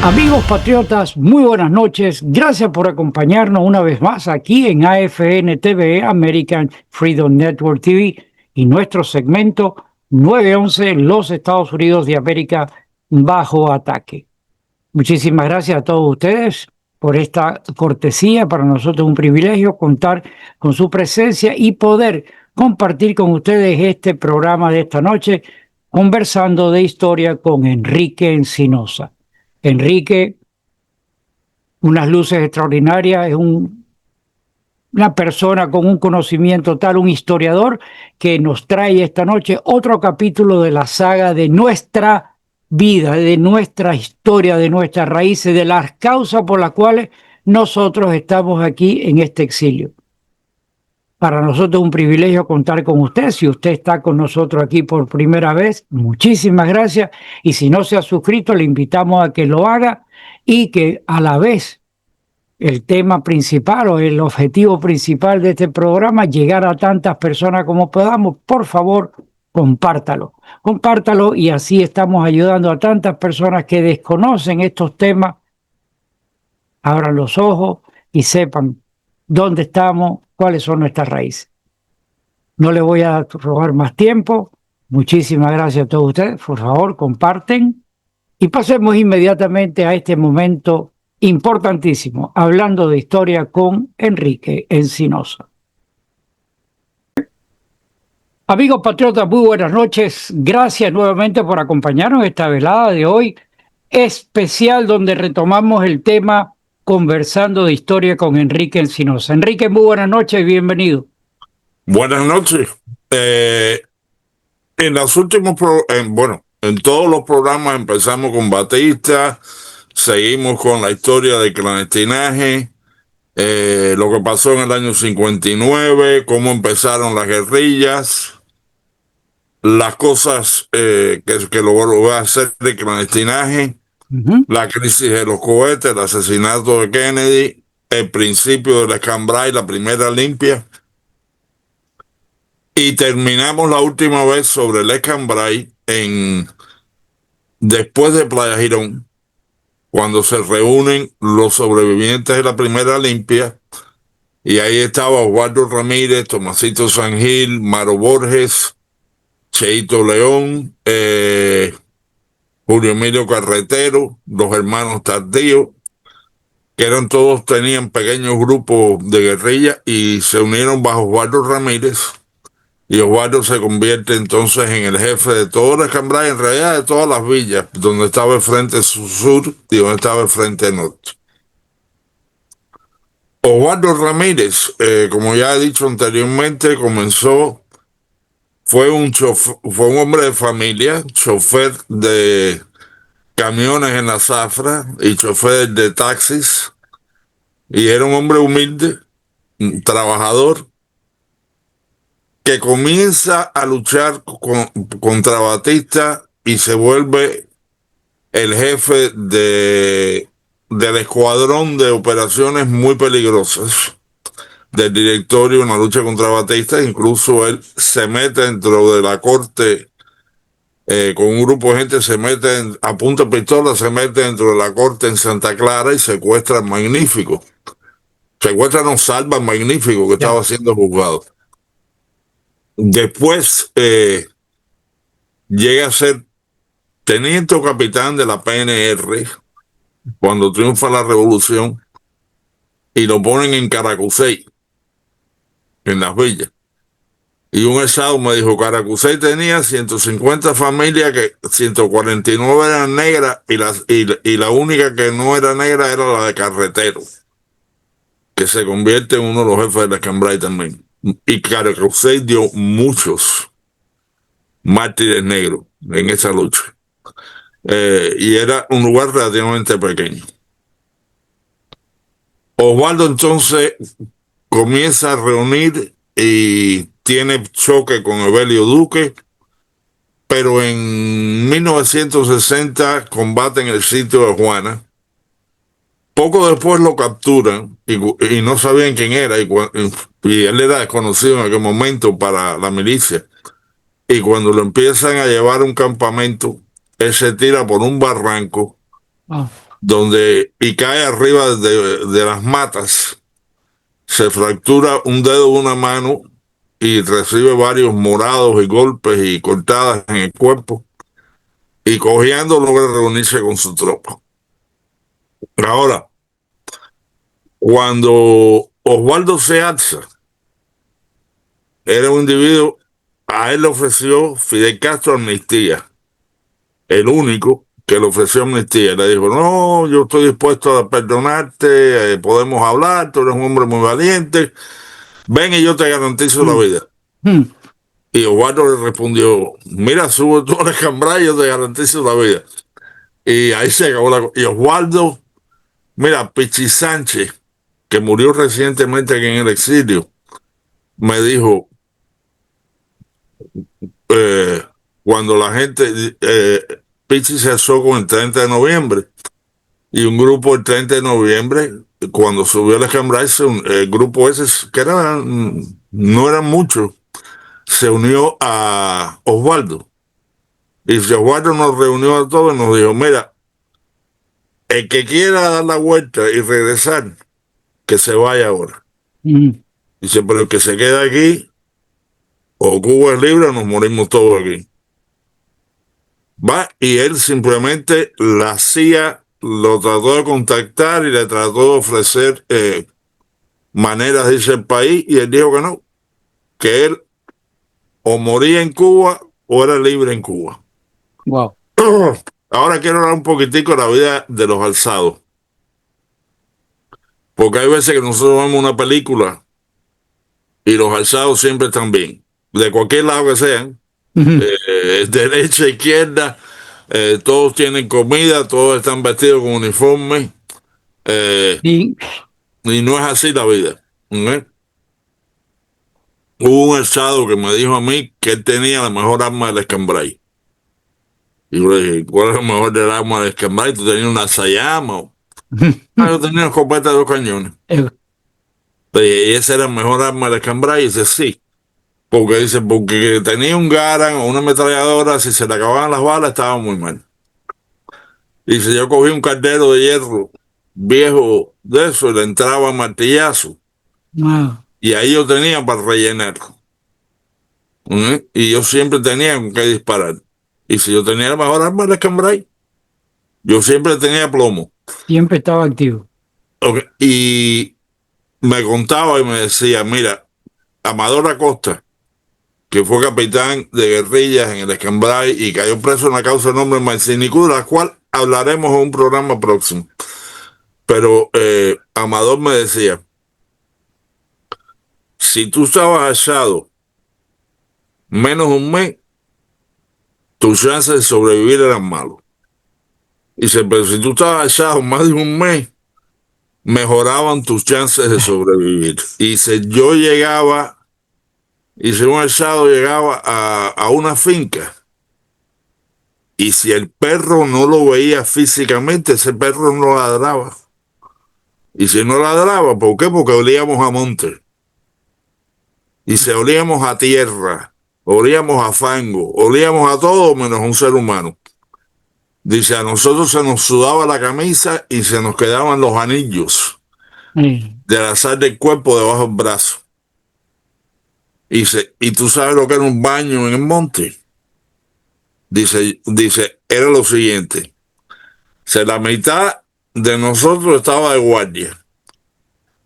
Amigos patriotas, muy buenas noches. Gracias por acompañarnos una vez más aquí en AFN TV, American Freedom Network TV, y nuestro segmento 911, los Estados Unidos de América bajo ataque. Muchísimas gracias a todos ustedes por esta cortesía. Para nosotros es un privilegio contar con su presencia y poder compartir con ustedes este programa de esta noche, conversando de historia con Enrique Encinosa. Enrique, unas luces extraordinarias, es una persona con un conocimiento tal, un historiador que nos trae esta noche otro capítulo de la saga de nuestra vida, de nuestra historia, de nuestras raíces, de las causas por las cuales nosotros estamos aquí en este exilio. Para nosotros es un privilegio contar con usted. Si usted está con nosotros aquí por primera vez, muchísimas gracias. Y si no se ha suscrito, le invitamos a que lo haga y que a la vez el tema principal o el objetivo principal de este programa, llegar a tantas personas como podamos. Por favor, compártalo. Compártalo y así estamos ayudando a tantas personas que desconocen estos temas. Abran los ojos y sepan dónde estamos, cuáles son nuestras raíces. No le voy a robar más tiempo. Muchísimas gracias a todos ustedes. Por favor, comparten y pasemos inmediatamente a este momento importantísimo, hablando de historia con Enrique Encinosa. Amigos patriotas, muy buenas noches. Gracias nuevamente por acompañarnos en esta velada de hoy especial, donde retomamos el tema conversando de historia con Enrique Encinosa. Enrique, muy buenas noches y bienvenido. Buenas noches. En los últimos, en todos los programas empezamos con Batista, seguimos con la historia del clandestinaje, lo que pasó en el año 59, cómo empezaron las guerrillas, las cosas que logró hacer el clandestinaje, la crisis de los cohetes, el asesinato de Kennedy, el principio de la Cambrai, la primera limpia. Y terminamos la última vez sobre el Cambrai después de Playa Girón, cuando se reúnen los sobrevivientes de la primera limpia, y ahí estaba Osvaldo Ramírez, Tomasito Sangil, Maro Borges, Cheito León, Julio Emilio Carretero, los hermanos Tardío, que tenían pequeños grupos de guerrilla y se unieron bajo Osvaldo Ramírez. Y Osvaldo se convierte entonces en el jefe de todas las Cambrai, en realidad de todas las villas, donde estaba el frente sur y donde estaba el frente norte. Osvaldo Ramírez, como ya he dicho anteriormente, fue un hombre de familia, chofer de camiones en la zafra y chofer de taxis, y era un hombre humilde, trabajador, que comienza a luchar contra Batista y se vuelve el jefe del escuadrón de operaciones muy peligrosas del directorio en la lucha contra Batista. Incluso él se mete dentro de la corte, con un grupo de gente, a punta de pistola, se mete dentro de la corte en Santa Clara y secuestra al Magnífico. Salva al Magnífico, que estaba siendo juzgado. Después llega a ser teniente o capitán de la PNR cuando triunfa la revolución y lo ponen en Caracusey, en las villas. Y un estado me dijo, Caracusey tenía 150 familias, que 149 eran negras y la única que no era negra era la de Carretero, que se convierte en uno de los jefes de la Cambrai también. Y Caracusey dio muchos mártires negros en esa lucha. Y era un lugar relativamente pequeño. Osvaldo entonces comienza a reunir y tiene choque con Evelio Duque, pero en 1960 combaten el sitio de Juana. Poco después lo capturan y no sabían quién era, y él era desconocido en aquel momento para la milicia. Y cuando lo empiezan a llevar a un campamento, él se tira por un barranco y cae arriba de las matas, se fractura un dedo de una mano y recibe varios morados y golpes y cortadas en el cuerpo, y cojeando logra reunirse con su tropa. Ahora, cuando Osvaldo se alza, era un individuo, a él le ofreció Fidel Castro amnistía, el único que le ofreció amnistía. Le dijo, no, yo estoy dispuesto a perdonarte, podemos hablar, tú eres un hombre muy valiente, ven y yo te garantizo la vida. Y Osvaldo le respondió, mira, sube tú a la Cambrai y yo te garantizo la vida. Y ahí se acabó la cosa. Y Osvaldo, mira, Pichi Sánchez, que murió recientemente aquí en el exilio, me dijo, eh, cuando la gente, Pichi se asó con el 30 de noviembre, y un grupo el 30 de noviembre, cuando subió a la Cambrai, el grupo ese, que no eran muchos, se unió a Osvaldo. Y si Osvaldo nos reunió a todos y nos dijo, mira, el que quiera dar la vuelta y regresar, que se vaya ahora. Dice, pero el que se queda aquí, o Cuba es libre o nos morimos todos aquí. Va, y él simplemente la CIA lo trató de contactar y le trató de ofrecer maneras de irse al país, y él dijo que no, que él o moría en Cuba o era libre en Cuba. Wow. Ahora quiero hablar un poquitico de la vida de los alzados, porque hay veces que nosotros vemos una película y los alzados siempre están bien, de cualquier lado que sean, derecha, izquierda, todos tienen comida, todos están vestidos con uniforme, Y y no es así la vida. ¿Eh? Hubo un alzado que me dijo a mí que él tenía la mejor arma del Escambray. Y yo le dije, ¿cuál es la mejor del arma del Escambray? ¿Tú tenías una Sayama? Yo tenía una escopeta de 2 cañones. Y esa era la mejor arma del Escambray. Y dice, sí. Porque tenía un Garand o una ametralladora, si se le acababan las balas, estaba muy mal. Dice, yo cogí un caldero de hierro viejo de eso y le entraba martillazo. wow. Y ahí yo tenía para rellenar. Y yo siempre tenía con qué disparar. Y si yo tenía la mejor arma de Cambrai, yo siempre tenía plomo. Siempre estaba activo. Okay. Y me contaba y me decía, mira, Amador Acosta, que fue capitán de guerrillas en el Escambray y cayó preso en la causa de nombre Marcinicú, de la cual hablaremos en un programa próximo. Pero Amador me decía, si tú estabas hallado menos un mes, tus chances de sobrevivir eran malos. Dice, pero si tú estabas hallado más de un mes, mejoraban tus chances de sobrevivir. Y dice, yo llegaba, y si un hallado llegaba a una finca, y si el perro no lo veía físicamente, ese perro no ladraba. Y si no ladraba, ¿por qué? Porque olíamos a monte. Y se olíamos a tierra, olíamos a fango, olíamos a todo menos un ser humano. Dice, a nosotros se nos sudaba la camisa y se nos quedaban los anillos de la sal del cuerpo debajo del brazo. Y tú sabes lo que era un baño en el monte. Dice, era lo siguiente. La mitad de nosotros estaba de guardia.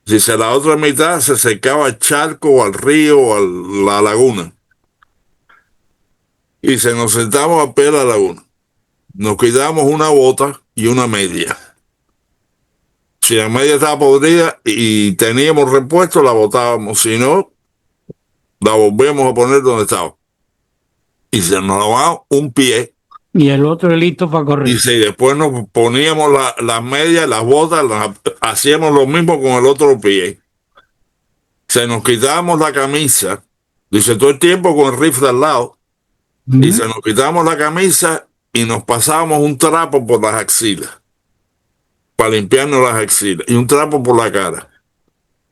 Dice, la otra mitad se secaba al charco o al río o a la laguna. Y se nos sentamos a pie de la laguna. Nos quitábamos una bota y una media. Si la media estaba podrida y teníamos repuesto, la botábamos. Si no, la volvíamos a poner donde estaba. Y se nos lavaba un pie. Y el otro listo para correr. Y después nos poníamos las medias, las botas, hacíamos lo mismo con el otro pie. Se nos quitábamos la camisa. Dice, todo el tiempo con el rifle al lado. Y se nos quitábamos la camisa y nos pasábamos un trapo por las axilas. Para limpiarnos las axilas. Y un trapo por la cara.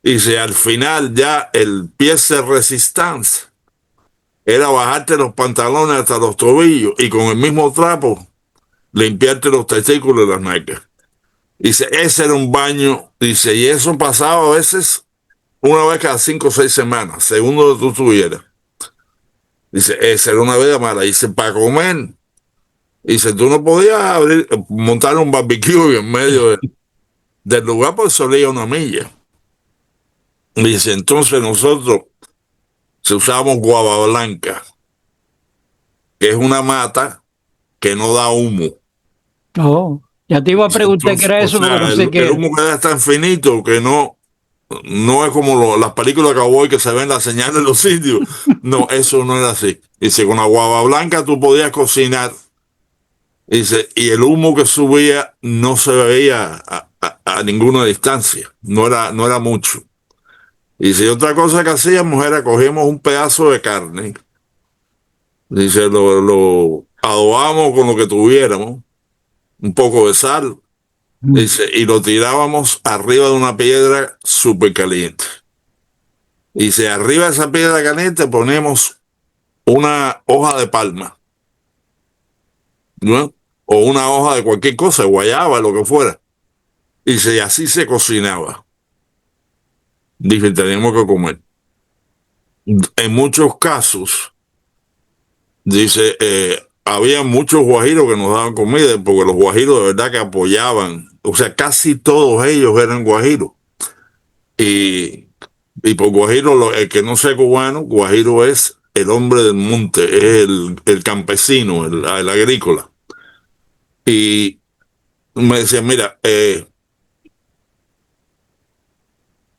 Y si al final ya el pie de resistencia era bajarte los pantalones hasta los tobillos y con el mismo trapo limpiarte los testículos y las nalgas. Dice, ese era un baño, dice, y eso pasaba a veces una vez cada 5 o 6 semanas, según donde tú estuvieras. Dice, esa era una vida mala. Dice, para comer. Dice, tú no podías montar un barbecue en medio del lugar porque solía una milla. Dice, entonces nosotros se usábamos guava blanca, que es una mata que no da humo. Oh, ya te iba a preguntar qué Entonces, era o eso, pero no sea, sé qué el era. humo queda tan finito que no es como las películas de cowboy que se ven las señales en los sitios. No, eso no era así. Dice, con la guava blanca tú podías cocinar. Dice, y el humo que subía no se veía a ninguna distancia. No era mucho. Y si otra cosa que hacíamos era cogíamos un pedazo de carne. Dice, lo adobábamos con lo que tuviéramos, un poco de sal. Dice, y lo tirábamos arriba de una piedra súper caliente. Y si arriba de esa piedra caliente ponemos una hoja de palma, ¿no? O una hoja de cualquier cosa, guayaba, lo que fuera. Y si así se cocinaba. Dice, teníamos que comer. En muchos casos, dice, había muchos guajiros que nos daban comida, porque los guajiros de verdad que apoyaban. O sea, casi todos ellos eran guajiros. Y, y por guajiro, el que no sea cubano, guajiro es el hombre del monte, es el campesino, el agrícola. Y me decían, mira,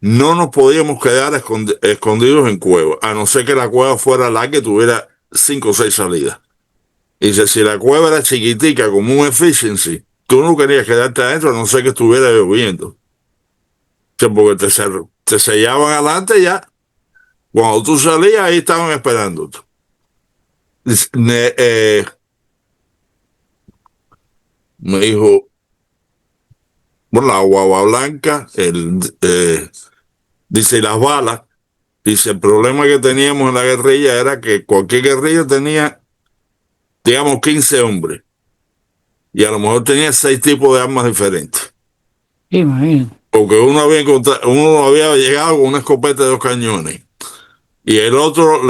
no nos podíamos quedar escondidos en cueva, a no ser que la cueva fuera la que tuviera 5 o 6 salidas. Y dice, si la cueva era chiquitica, como un efficiency, tú no querías quedarte adentro a no ser que estuviera lloviendo. O sea, porque te sellaban adelante ya. Cuando tú salías, ahí estaban esperándote. Me dijo, bueno, la guava blanca, dice, y las balas. Dice, el problema que teníamos en la guerrilla era que cualquier guerrilla tenía, digamos, 15 hombres. Y a lo mejor tenía 6 tipos de armas diferentes. Imagínate. Porque uno había llegado con una escopeta de 2 cañones. Y el otro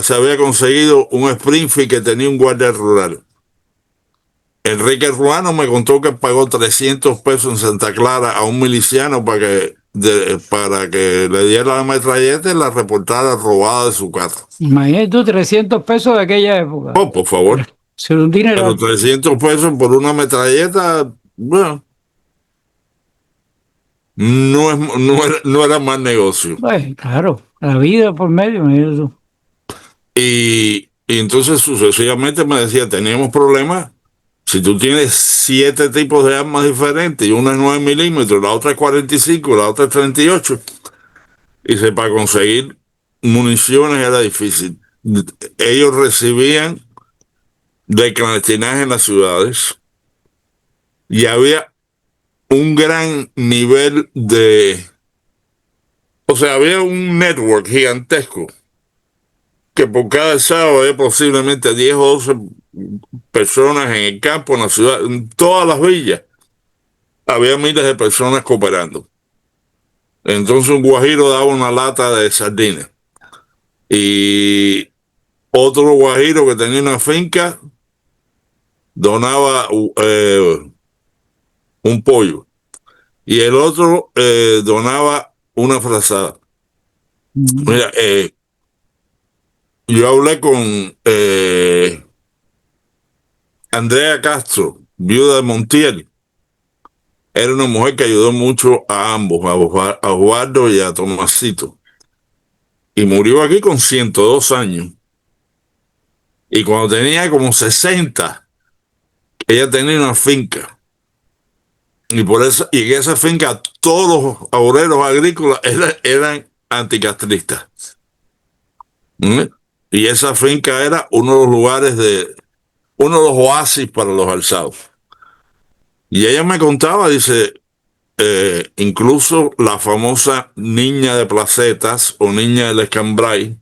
se había conseguido un Springfield que tenía un guardia rural. Enrique Ruano me contó que pagó 300 pesos en Santa Clara a un miliciano para que le diera la metralleta y la reportara robada de su carro. Imagínate tú, 300 pesos de aquella época. Oh, por favor. Es un Pero dinero. 300 pesos por una metralleta, bueno, no era más negocio. Pues, claro, la vida por medio, imagínate tú. Y entonces sucesivamente me decía, teníamos problemas. Si tú tienes 7 tipos de armas diferentes y una es 9 milímetros, la otra es 45, la otra es 38, y para conseguir municiones era difícil. Ellos recibían de clandestinaje en las ciudades y había un gran nivel o sea, había un network gigantesco que por cada sábado había posiblemente 10 o 12 personas en el campo, en la ciudad, en todas las villas. Había miles de personas cooperando. Entonces un guajiro daba una lata de sardinas y otro guajiro que tenía una finca donaba un pollo y el otro donaba una frazada. Mira, yo hablé con Andrea Castro, viuda de Montiel. Era una mujer que ayudó mucho a ambos, a Osvaldo y a Tomasito. Y murió aquí con 102 años. Y cuando tenía como 60, ella tenía una finca. Y por eso, y en esa finca todos los obreros agrícolas eran anticastristas. ¿Mm? Y esa finca era uno de los oasis para los alzados. Y ella me contaba, dice, incluso la famosa niña de placetas o niña del escambray,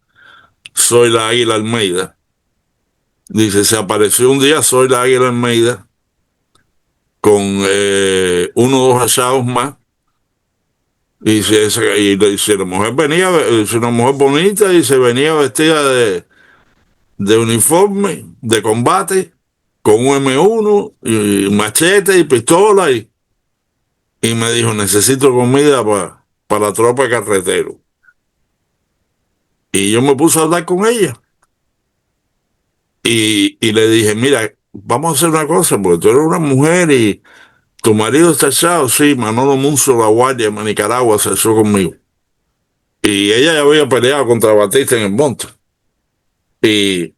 Soy la Águila Almeida. Dice, se apareció un día Soy la Águila Almeida con uno o dos asados más. Y si la mujer venía, es una mujer bonita y se venía vestida de uniforme, de combate, con un M1, y machete y pistola, y me dijo, necesito comida para la tropa de carretero. Y yo me puse a hablar con ella. Y le dije, mira, vamos a hacer una cosa, porque tú eres una mujer y tu marido está echado. Sí, Manolo Munzo, la guardia de Nicaragua, se echó conmigo. Y ella ya había peleado contra Batista en el monte. Y,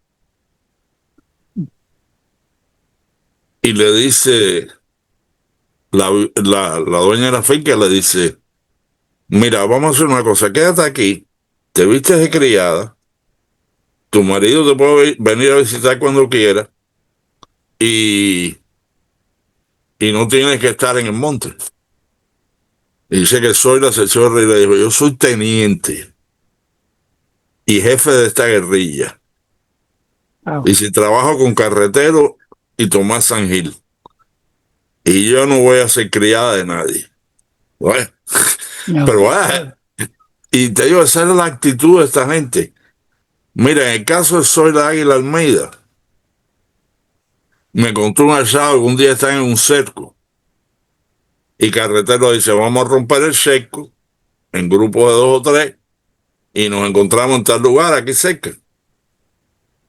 y le dice, la dueña de la finca le dice, mira, vamos a hacer una cosa, quédate aquí, te vistes de criada, tu marido te puede venir a visitar cuando quiera y no tienes que estar en el monte. Y dice que Zoila se echó y le dijo, yo soy teniente y jefe de esta guerrilla. Wow. Y si trabajo con Carretero y Tomás San Gil. Y yo no voy a ser criada de nadie. Bueno, No. pero y te digo, esa es la actitud de esta gente. Mira, en el caso de Zoila Águila Almeida, me contó un asado que un día están en un cerco y Carretero dice, vamos a romper el cerco en grupo de 2 o 3 y nos encontramos en tal lugar aquí cerca.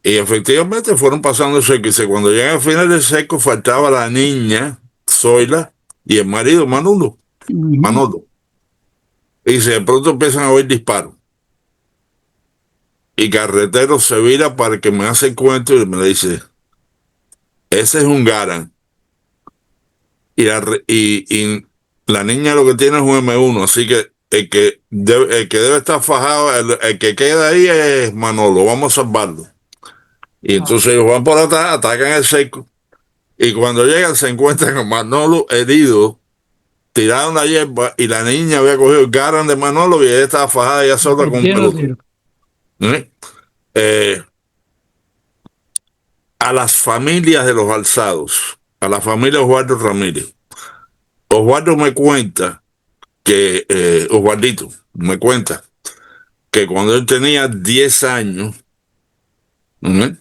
Y efectivamente fueron pasando el cerco. Y cuando llegan al final del cerco faltaba la niña, Zoila, y el marido, Manolo. Manolo. Y de pronto empiezan a oír disparos. Y Carretero se vira para que me hace el cuento y me dice, ese es un Garand. Y la niña lo que tiene es un M1, así que el que debe estar fajado, el que queda ahí es Manolo, vamos a salvarlo. Y entonces ellos van por atrás, atacan el cerco, y cuando llegan se encuentran con Manolo herido, tiraron la hierba, y la niña había cogido el Garand de Manolo y ella estaba fajada ya sola con un pelotón. A las familias de los alzados, a la familia Osvaldo Ramírez. Osvaldo me cuenta Osvaldito me cuenta que cuando él tenía 10 años, ¿no?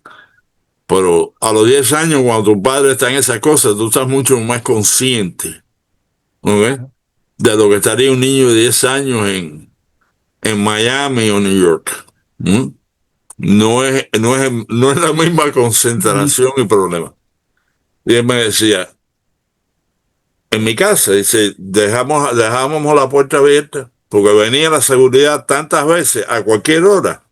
Pero a los 10 años, cuando tu padre está en esas cosas, tú estás mucho más consciente, ¿no? De lo que estaría un niño de 10 años en Miami o New York. ¿No? No es la misma concentración y problema. Y él me decía, en mi casa, dice, dejábamos la puerta abierta porque venía la seguridad tantas veces, a cualquier hora,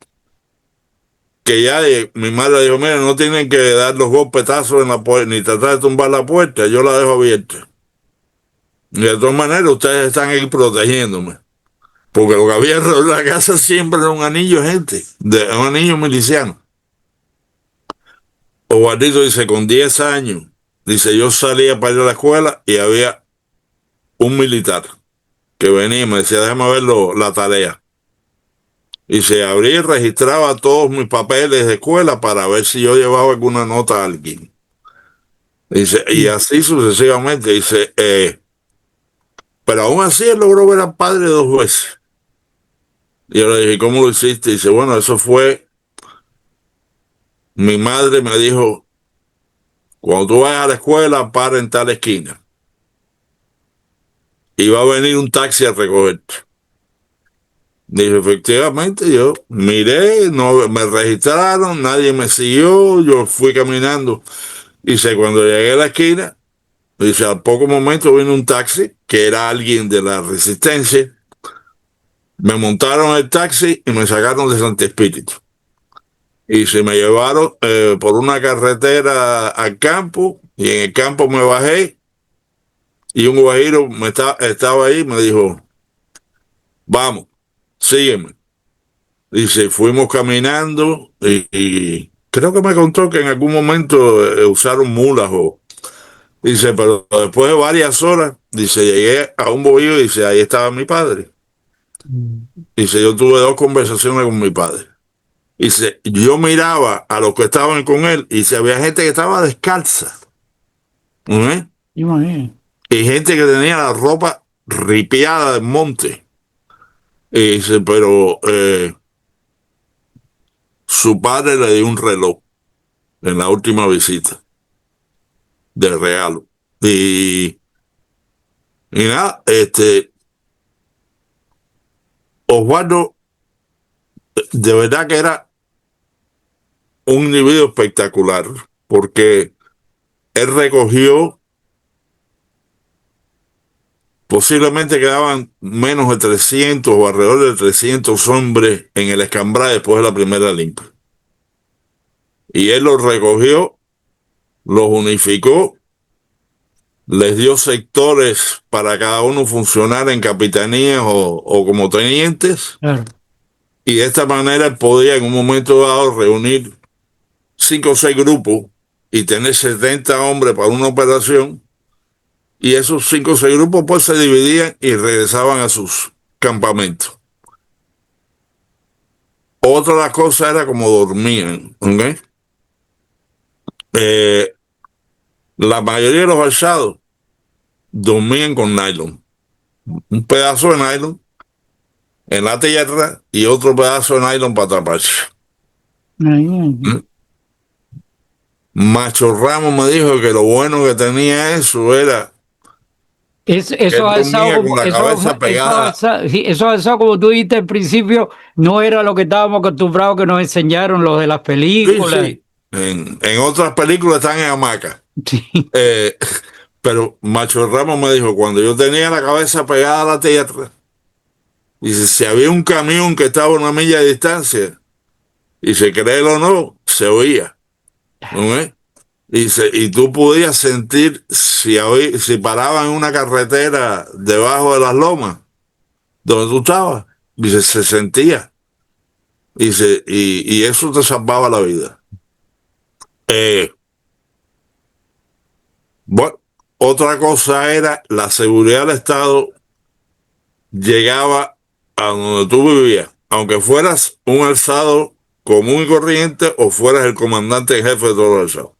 que ya mi madre dijo, mira, no tienen que dar los golpetazos en la puerta, ni tratar de tumbar la puerta, yo la dejo abierta. Y de todas maneras, ustedes están ahí protegiéndome. Porque lo que había en la casa siempre era un anillo de gente, un anillo miliciano. Osvaldito dice, con 10 años, dice, yo salía para ir a la escuela y había un militar que venía y me decía, déjame ver la tarea. Y se abría y registraba todos mis papeles de escuela para ver si yo llevaba alguna nota a alguien. Dice, y así sucesivamente. Dice, pero aún así él logró ver al padre 2 veces. Y yo le dije, ¿cómo lo hiciste? Dice, bueno, eso fue, mi madre me dijo, cuando tú vayas a la escuela, para en tal esquina. Y va a venir un taxi a recogerte. Dije, efectivamente, yo miré, no me registraron, nadie me siguió, yo fui caminando. Dice, cuando llegué a la esquina, dice, al poco momento vino un taxi, que era alguien de la Resistencia. Me montaron el taxi y me sacaron de Santo Espíritu. Y se me llevaron por una carretera al campo, y en el campo me bajé, y un guajiro estaba ahí y me dijo, vamos, sígueme. Dice, fuimos caminando y creo que me contó que en algún momento usaron mulas dice, pero después de varias horas, dice, llegué a un bohío y dice, ahí estaba mi padre. Dice, yo tuve 2 conversaciones con mi padre. Dice, yo miraba a los que estaban con él y dice, había gente que estaba descalza. ¿No? Imagínate. Y gente que tenía la ropa ripiada del monte. Y dice, pero su padre le dio un reloj en la última visita de regalo. Y nada, Osvaldo de verdad que era un individuo espectacular, porque él recogió, posiblemente quedaban menos de 300 o alrededor de 300 hombres en el Escambray después de la primera limpia. Y él los recogió, los unificó, les dio sectores para cada uno funcionar en capitanías o como tenientes, Claro. y de esta manera él podía en un momento dado reunir 5 o 6 grupos y tener 70 hombres para una operación. Y esos 5 o 6 grupos pues se dividían y regresaban a sus campamentos. Otra de las cosas era como dormían, ¿ok? Eh, la mayoría de los alzados dormían con nylon. Un pedazo de nylon en la tierra y otro pedazo de nylon para taparse. Imagínate. ¿Mm? Macho Ramos me dijo que lo bueno que tenía eso era que Esos él alzados, dormía con como, la cabeza pegada. sí, esos alzados, como tú dijiste al principio, no era lo que estábamos acostumbrados que nos enseñaron los de las Sí, películas. sí. En otras películas están en hamaca. Sí, Eh, pero Macho Ramos me dijo, cuando yo tenía la cabeza pegada a la tierra, dice, si había un camión que estaba a una milla de distancia, y se créelo o no, se oía, ¿no es? Dice, y tú podías sentir si paraban en una carretera debajo de las lomas, donde tú estabas, dice, se sentía. Dice, y eso te salvaba la vida. Eh, bueno, otra cosa era la seguridad del Estado llegaba a donde tú vivías, aunque fueras un alzado común y corriente o fueras el comandante en jefe de todos los alzados.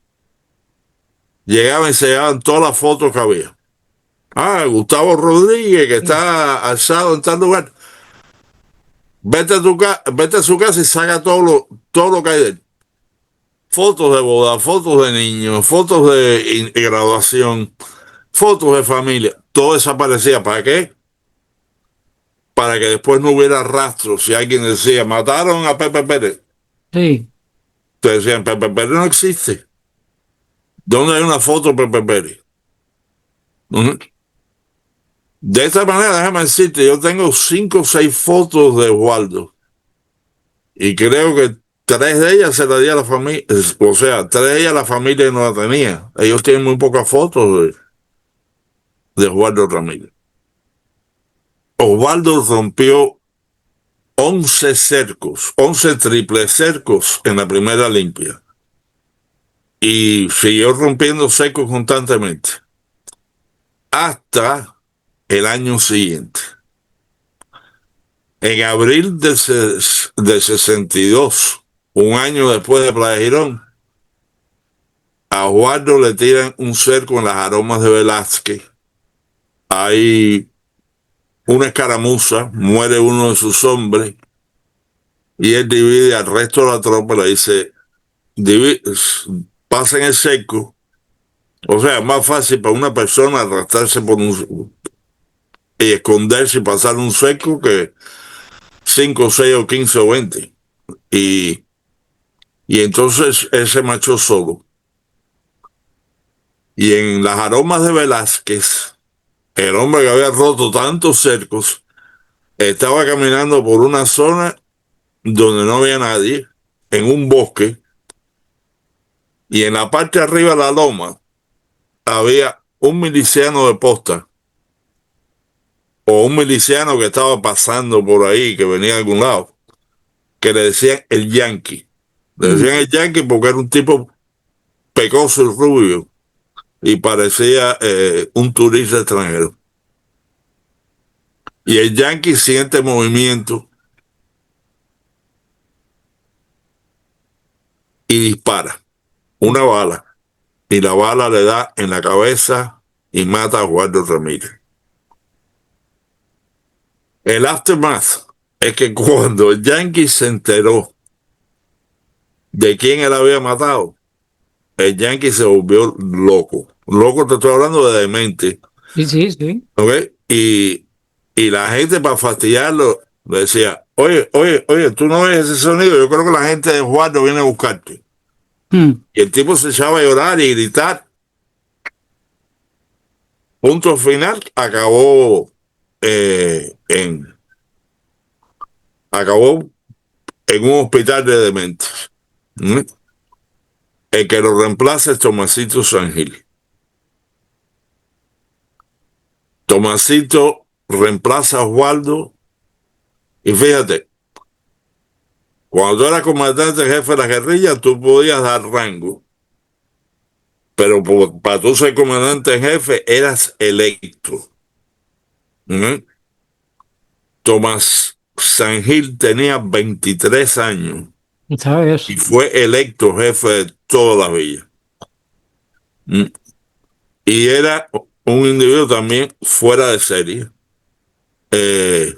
Llegaban y se llevaban todas las fotos que había. Ah, Gustavo Rodríguez, que está alzado en tal lugar. Vete a su casa y saca todo lo que hay de él. Fotos de boda, fotos de niños, fotos de graduación, fotos de familia. Todo desaparecía. ¿Para qué? Para que después no hubiera rastro. Si alguien decía, mataron a Pepe Pérez, sí, te decían, Pepe Pérez no existe. ¿Dónde hay una foto de Pepe Pérez? ¿Mm? De esta manera, déjame decirte, yo tengo 5 o 6 fotos de Osvaldo y creo que 3 de ellas se las di a la familia, o sea, 3 de ellas la familia no la tenía. Ellos tienen muy pocas fotos de Osvaldo Ramírez. Osvaldo rompió 11 cercos, 11 triples cercos en la primera limpia y siguió rompiendo cercos constantemente hasta el año siguiente. En abril del 62, un año después de Playa Girón, a Osvaldo le tiran un cerco en las aromas de Velázquez. Hay una escaramuza, muere uno de sus hombres y él divide al resto de la tropa, le dice, pasen el cerco. O sea, es más fácil para una persona arrastrarse y esconderse y pasar un cerco que 5, 6 o 15 o 20. Y, y entonces él se marchó solo. Y en las aromas de Velázquez, el hombre que había roto tantos cercos estaba caminando por una zona donde no había nadie, en un bosque, y en la parte de arriba de la loma había un miliciano de posta o un miliciano que estaba pasando por ahí, que venía de algún lado, que le decían el Yankee. Le mm, decían el Yankee porque era un tipo pecoso y rubio y parecía un turista extranjero. Y el Yankee siente movimiento y dispara una bala. Y la bala le da en la cabeza y mata a Osvaldo Ramírez. El aftermath es que cuando el Yankee se enteró de quién él había matado, el Yankee se volvió loco. Loco, te estoy hablando de demente. Sí, sí, sí. ¿Ok? Y la gente, para fastidiarlo, le decía, oye, tú no ves ese sonido, yo creo que la gente de Osvaldo viene a buscarte. Y el tipo se echaba a llorar y gritar. Punto final, acabó en un hospital de dementes. ¿Mm? El que lo reemplaza es Tomasito Sangil. Tomasito reemplaza a Osvaldo y fíjate, cuando tú eras comandante jefe de la guerrilla, tú podías dar rango, pero para tú ser comandante en jefe eras electo. ¿Mm? Tomás Sangil tenía 23 años y ¿Sabes? fue electo jefe de toda la villa. ¿Mm? Y era un individuo también fuera de serie. Eh,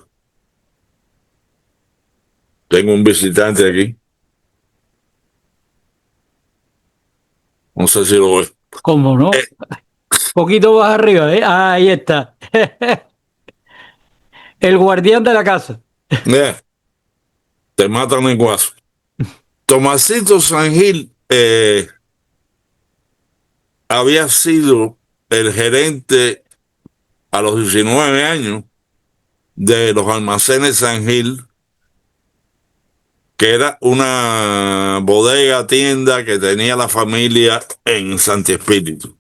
Tengo un visitante aquí, no sé si lo ves. ¿Cómo no? Poquito más arriba, ¿eh? Ah, ahí está. El guardián de la casa. Eh, Te matan en guaso. Tomasito Sangil había sido el gerente a los 19 años de los almacenes San Gil, que era una bodega, tienda que tenía la familia en Santi Espíritu.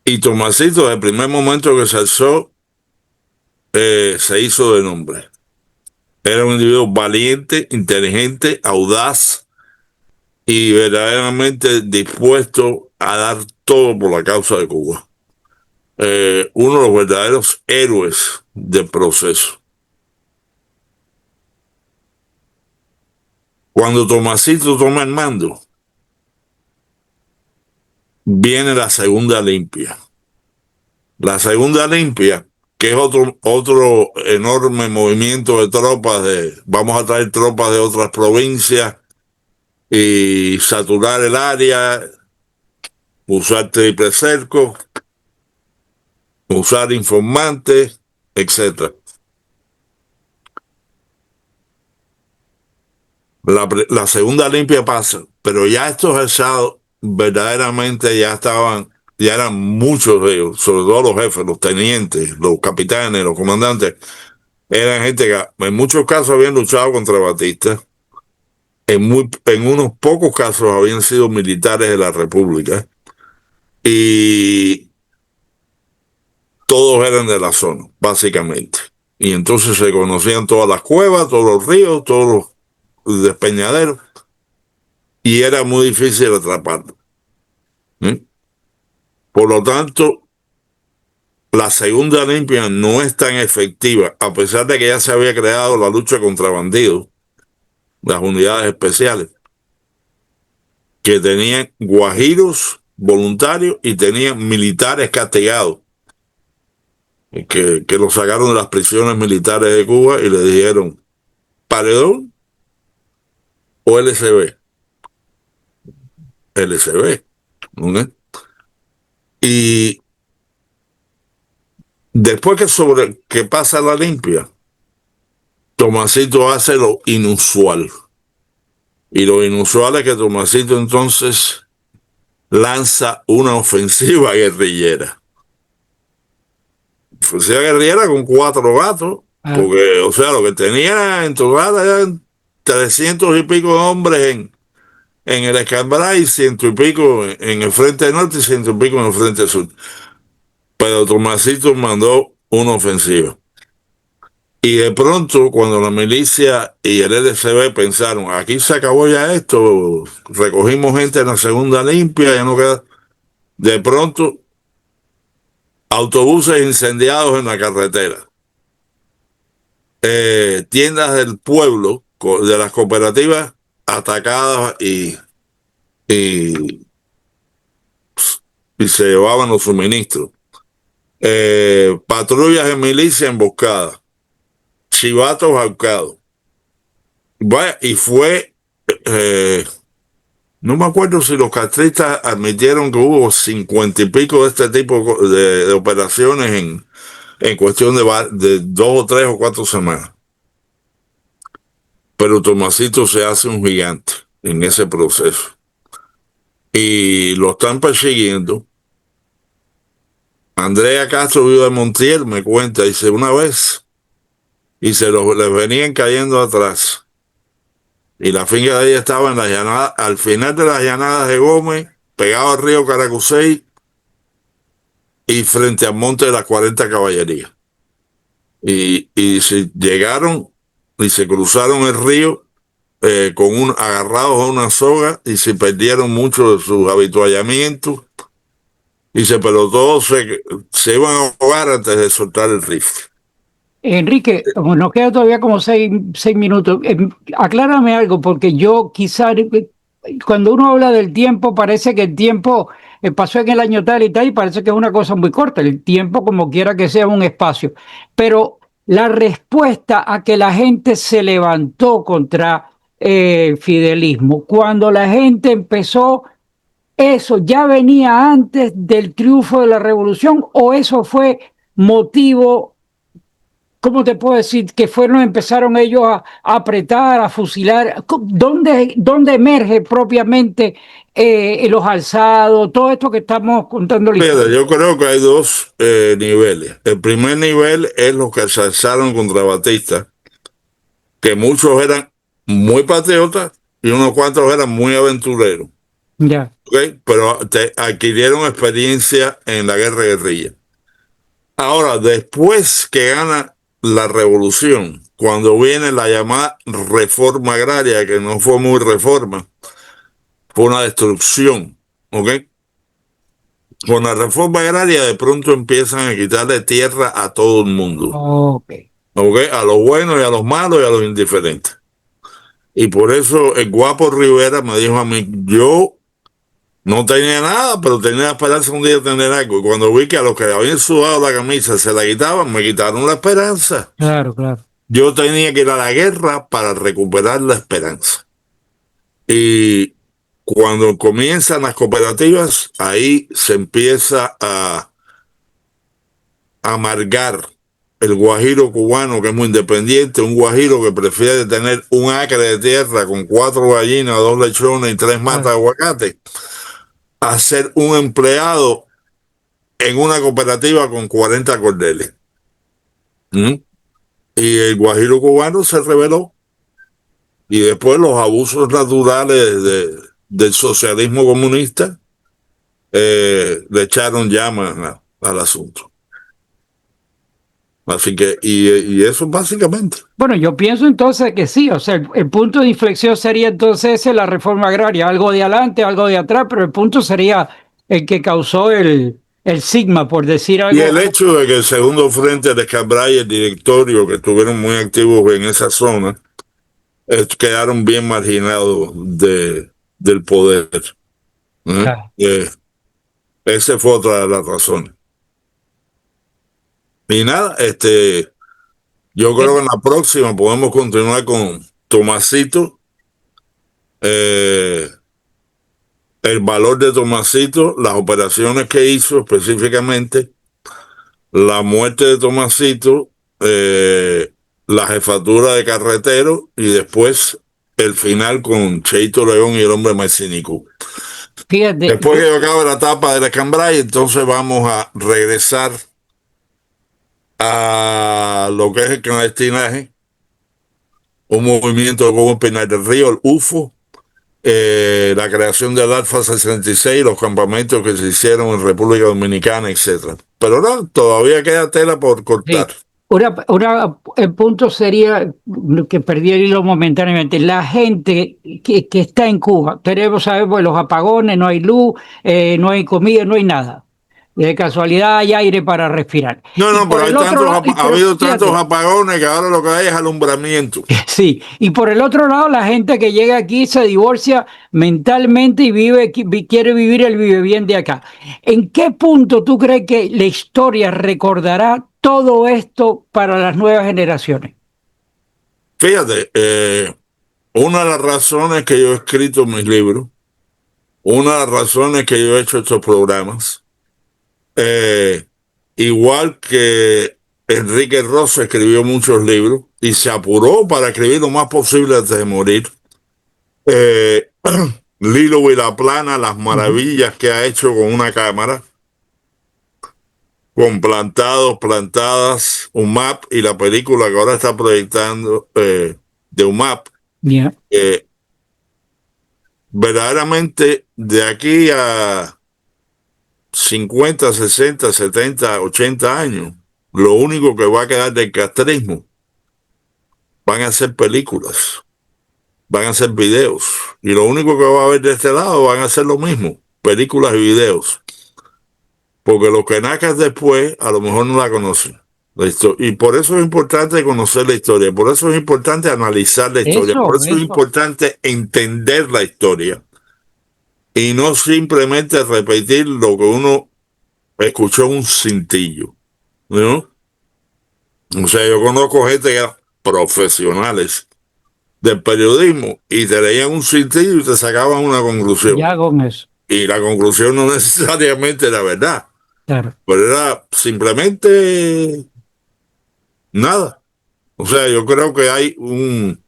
Y Tomasito, desde el primer momento que se alzó, se hizo de nombre. Era un individuo valiente, inteligente, audaz y verdaderamente dispuesto a dar todo por la causa de Cuba. Uno de los verdaderos héroes del proceso. Cuando Tomasito toma el mando, viene la segunda limpia. La segunda limpia, que es otro enorme movimiento de tropas, vamos a traer tropas de otras provincias y saturar el área, usar triple cerco, usar informantes, etcétera. La segunda limpia pasa, pero ya estos alzados verdaderamente ya eran muchos de ellos, sobre todo los jefes, los tenientes, los capitanes, los comandantes, eran gente que en muchos casos habían luchado contra Batista, en unos pocos casos habían sido militares de la República y todos eran de la zona, básicamente. Y entonces se conocían todas las cuevas, todos los ríos, todos los despeñaderos y era muy difícil atraparlo. ¿Mm? Por lo tanto, la segunda limpia no es tan efectiva, a pesar de que ya se había creado la lucha contra bandidos, las unidades especiales, que tenían guajiros voluntarios y tenían militares castigados, que los sacaron de las prisiones militares de Cuba y le dijeron, ¿paredón o LCB? LCB. ¿No? Y después que pasa la limpia, Tomasito hace lo inusual. Y lo inusual es que Tomasito entonces lanza una ofensiva guerrillera. Ofensiva guerrillera con 4 gatos, Ah, porque, o sea, lo que tenía en total eran 300 y pico de hombres en el Escambray, 100 y pico en el frente norte y 100 y pico en el frente sur. Pero Tomasito mandó una ofensiva. Y de pronto, cuando la milicia y el LCB pensaron, aquí se acabó ya esto, recogimos gente en la segunda limpia, ya no queda. De pronto, autobuses incendiados en la carretera, tiendas del pueblo, de las cooperativas, atacadas y y se llevaban los suministros. Patrullas de milicia emboscadas, chivatos ahorcados. Vaya, y fue, no me acuerdo si los castristas admitieron que hubo 50 y pico de este tipo de operaciones en cuestión de 2 o 3 o 4 semanas. Pero Tomasito se hace un gigante en ese proceso. Y lo están persiguiendo. Andrea Castro Viva de Montiel me cuenta, dice, una vez, y les venían cayendo atrás. Y la finca de ella estaba en la llanada, al final de las llanadas de Gómez, pegado al río Caracucey y frente al monte de las 40 Caballerías. Y se llegaron y se cruzaron el río agarrados a una soga y se perdieron mucho de sus habituallamientos. Pero todos se iban a ahogar antes de soltar el rifle. Enrique, nos queda todavía como 6 minutos. Aclárame algo, porque yo quizá, cuando uno habla del tiempo, parece que el tiempo pasó en el año tal y tal, y parece que es una cosa muy corta. El tiempo, como quiera que sea, un espacio. Pero la respuesta a que la gente se levantó contra el fidelismo, cuando la gente empezó, ¿eso ya venía antes del triunfo de la revolución o eso fue motivo? ¿Cómo te puedo decir? Que empezaron ellos a apretar, a fusilar. ¿Dónde emerge propiamente los alzados, todo esto que estamos contando? Mira, yo creo que hay dos niveles. El primer nivel es los que se alzaron contra Batista, que muchos eran muy patriotas y unos cuantos eran muy aventureros. Ya. ¿Okay? Pero adquirieron experiencia en la guerra guerrilla. Ahora, después que gana la revolución, cuando viene la llamada reforma agraria, que no fue muy reforma, fue una destrucción, ¿ok? Con la reforma agraria de pronto empiezan a quitarle tierra a todo el mundo, Ok. ¿ok? A los buenos y a los malos y a los indiferentes. Y por eso el guapo Rivera me dijo a mí, yo no tenía nada, pero tenía la esperanza un día de tener algo. Y cuando vi que a los que habían sudado la camisa se la quitaban, me quitaron la esperanza. Claro, claro. Yo tenía que ir a la guerra para recuperar la esperanza. Y cuando comienzan las cooperativas, ahí se empieza a amargar el guajiro cubano, que es muy independiente, un guajiro que prefiere tener un acre de tierra con 4 gallinas, 2 lechones y 3 matas de aguacate, a ser un empleado en una cooperativa con 40 cordeles. Y el guajiro cubano se rebeló. Y después los abusos naturales del socialismo comunista le echaron llamas al asunto. Así que, y eso básicamente. Bueno, yo pienso entonces que sí, o sea, el punto de inflexión sería entonces la reforma agraria, algo de adelante, algo de atrás, pero el punto sería el que causó el sigma, por decir algo. Y el hecho de que el segundo frente de Escambray y el directorio, que estuvieron muy activos en esa zona, quedaron bien marginados del poder. Claro. Esa fue otra de las razones. Y nada, yo creo que en la próxima podemos continuar con Tomasito, el valor de Tomasito, las operaciones que hizo específicamente, la muerte de Tomasito, la jefatura de carretero y después el final con Cheito León y el hombre Marcinico. Fíjate, Después que yo acabe la etapa del Escambray, entonces vamos a regresar a lo que es el clandestinaje, un movimiento de Gómez Pinar del Río, el UFO, la creación del Alfa 66, los campamentos que se hicieron en República Dominicana, etc. Pero no, todavía queda tela por cortar. sí. El punto sería que perdí el hilo momentáneamente. La gente que está en Cuba, sabemos, los apagones, no hay luz, no hay comida, no hay nada. de casualidad hay aire para respirar. No, pero ha habido tantos apagones que ahora lo que hay es alumbramiento. Sí, y por el otro lado, la gente que llega aquí se divorcia mentalmente y quiere vivir el vive bien de acá. ¿En qué punto tú crees que la historia recordará todo esto para las nuevas generaciones? Fíjate, una de las razones que yo he escrito mis libros, una de las razones que yo he hecho estos programas, igual que Enrique Rosa escribió muchos libros y se apuró para escribir lo más posible antes de morir. Lilo y la Plana, las maravillas que ha hecho con una cámara, con plantadas, UMAP y la película que ahora está proyectando de UMAP. Yeah. Verdaderamente de aquí a 50, 60, 70, 80 años, lo único que va a quedar del castrismo van a ser películas, van a ser videos, y lo único que va a haber de este lado van a ser lo mismo, películas y videos, porque los que nazcan después a lo mejor no la conocen. Y por eso es importante conocer la historia, por eso es importante analizar la historia, por eso es importante entender la historia y no simplemente repetir lo que uno escuchó en un cintillo, ¿no? O sea, yo conozco gente que eran profesionales del periodismo y te leían un cintillo y te sacaban una conclusión. Ya con eso. Y la conclusión no necesariamente era verdad. Claro. Pero era simplemente nada. O sea, yo creo que hay un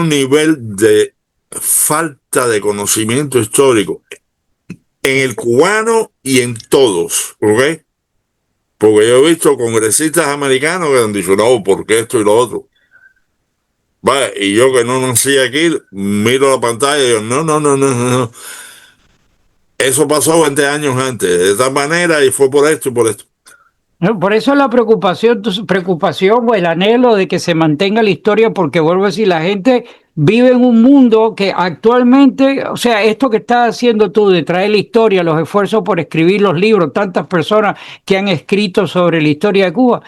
nivel de falta de conocimiento histórico en el cubano y en todos, ¿ok? Porque yo he visto congresistas americanos que han dicho, no, porque esto y lo otro. Vale, y yo que no nací aquí, miro la pantalla y digo, no. Eso pasó 20 años antes, de esta manera, y fue por esto y por esto. Por eso la preocupación o el anhelo de que se mantenga la historia, porque vuelvo a decir, la gente vive en un mundo que actualmente, o sea, esto que estás haciendo tú de traer la historia, los esfuerzos por escribir los libros, tantas personas que han escrito sobre la historia de Cuba,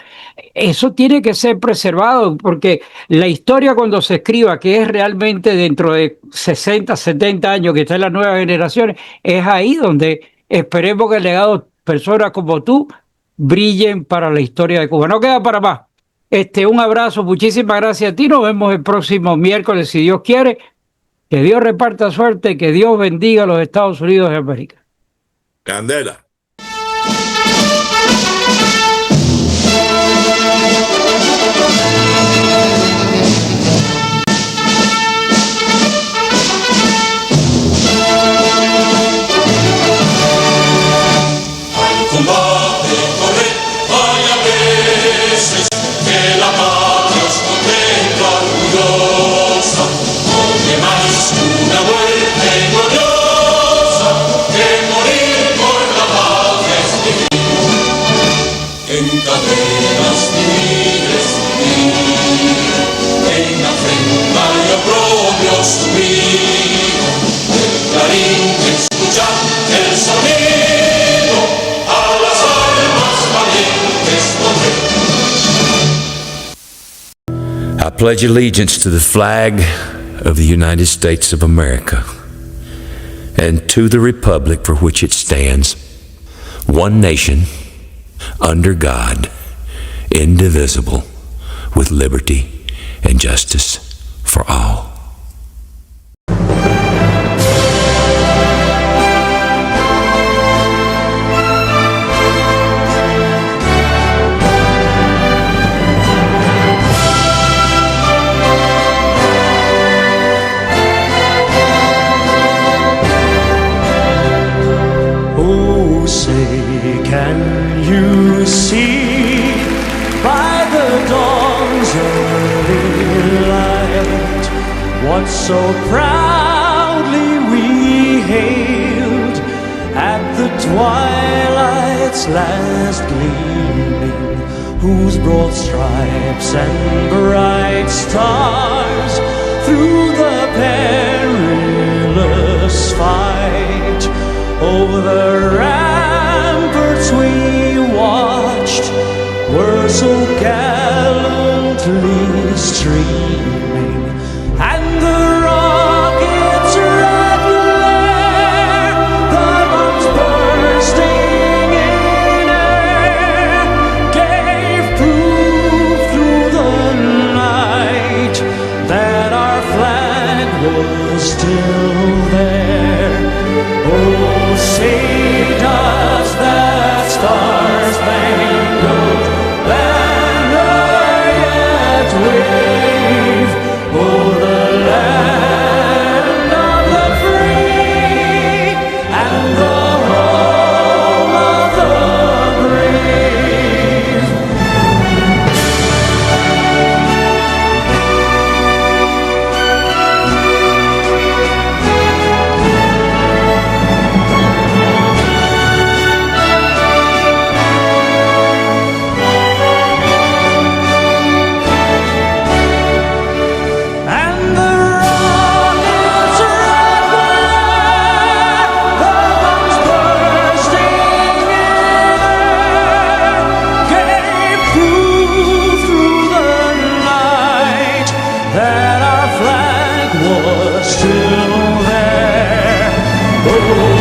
eso tiene que ser preservado, porque la historia cuando se escriba, que es realmente dentro de 60, 70 años, que está en las nuevas generaciones, es ahí donde esperemos que el legado de personas como tú brillen para la historia de Cuba. No queda para más. Un abrazo, muchísimas gracias a ti. Nos vemos el próximo miércoles, si Dios quiere. Que Dios reparta suerte, que Dios bendiga a los Estados Unidos de América. Candela. I pledge allegiance to the flag of the United States of America and to the republic for which it stands, one nation, under God, indivisible, with liberty and justice for all. Oh, say, can you see by the dawn's early light what so proudly we hailed at the twilight's last gleaming, whose broad stripes and bright stars through the perilous fight over the as we watched were so gallantly streaming, and the rockets' red glare, the bombs bursting in air, gave proof through the night that our flag was still there. Oh, say does that star-spangled banner yet wave o'er the land of the free and the home of the brave? And the rockets' red glare, the bombs bursting in air, gave proof through the night that our flag was still there. Oh,